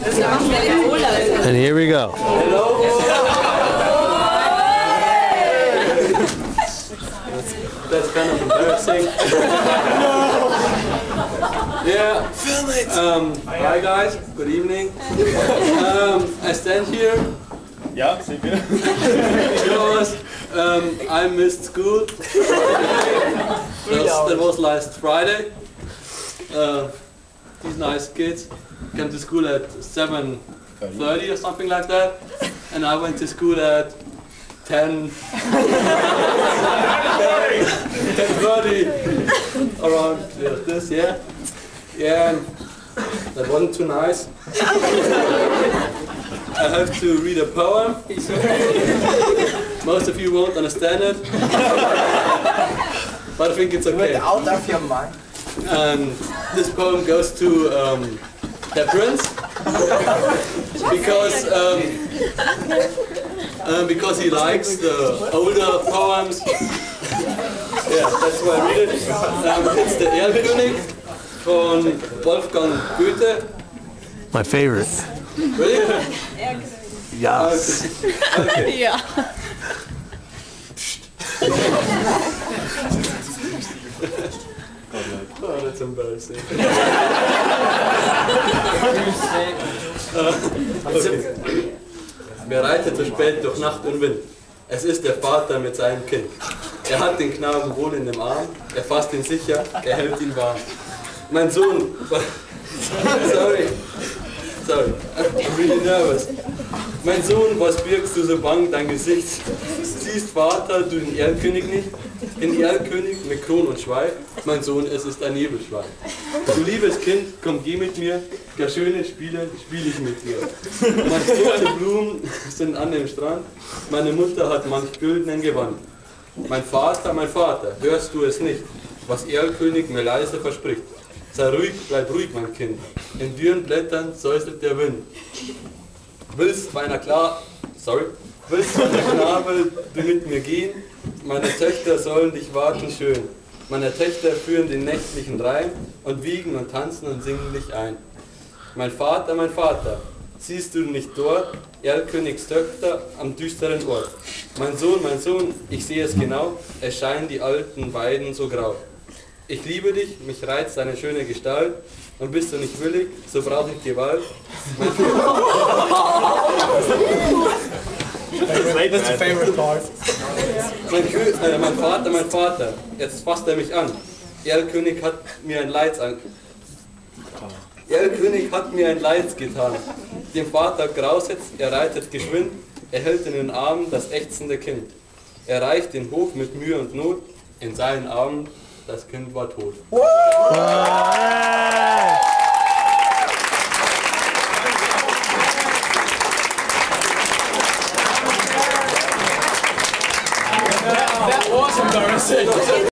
And here we go. That's kind of embarrassing. Yeah. Film it. Hi guys. Good evening. I stand here Ja, sicher. because I missed school. That was last Friday. These nice kids came to school at 7:30 or something like that, and I went to school at 10:30 around this, yeah. Yeah, that wasn't too nice. I have to read a poem. Most of you won't understand it, but I think it's okay. Out of your mind. And this poem goes to the prince because he likes the older poems. Yeah, that's why I read it. It's the Erlkönig von Wolfgang Goethe. My favorite. Really? Yes. Okay. Ja. Oh, that's embarrassing. Okay. Wer reitet so spät durch Nacht und Wind? Es ist der Vater mit seinem Kind. Er hat den Knaben wohl in dem Arm, er fasst ihn sicher, er hält ihn warm. Mein Sohn, sorry, I'm really nervous. Mein Sohn, was birgst du so bang dein Gesicht? Siehst Vater, du den Erlkönig nicht? Den Erlkönig mit Kron und Schweif? Mein Sohn, es ist ein Nebelschweif. Du liebes Kind, komm geh mit mir, gar schöne Spiele spiel ich mit dir. Manche Blumen sind an dem Strand, meine Mutter hat manch güldenen Gewand. Mein Vater, hörst du es nicht, was Erlkönig mir leise verspricht? Sei ruhig, bleib ruhig, mein Kind, in dürren Blättern säuselt der Wind. Willst meiner Knabe du mit mir gehen? Meine Töchter sollen dich warten schön. Meine Töchter führen den nächtlichen Reim und wiegen und tanzen und singen dich ein. Mein Vater, siehst du nicht dort, Erlkönigs Töchter am düsteren Ort? Mein Sohn, ich sehe es genau, es scheinen die alten Weiden so grau. Ich liebe dich, mich reizt deine schöne Gestalt, und bist du nicht willig, so brauche ich Gewalt. That's your favorite part. Mein Vater, jetzt fasst er mich an. Erlkönig hat mir ein Leids getan. Dem Vater grauset, er reitet geschwind, er hält in den Armen das ächzende Kind. Er reicht den Hof mit Mühe und Not, in seinen Armen das Kind war tot. That was embarrassing.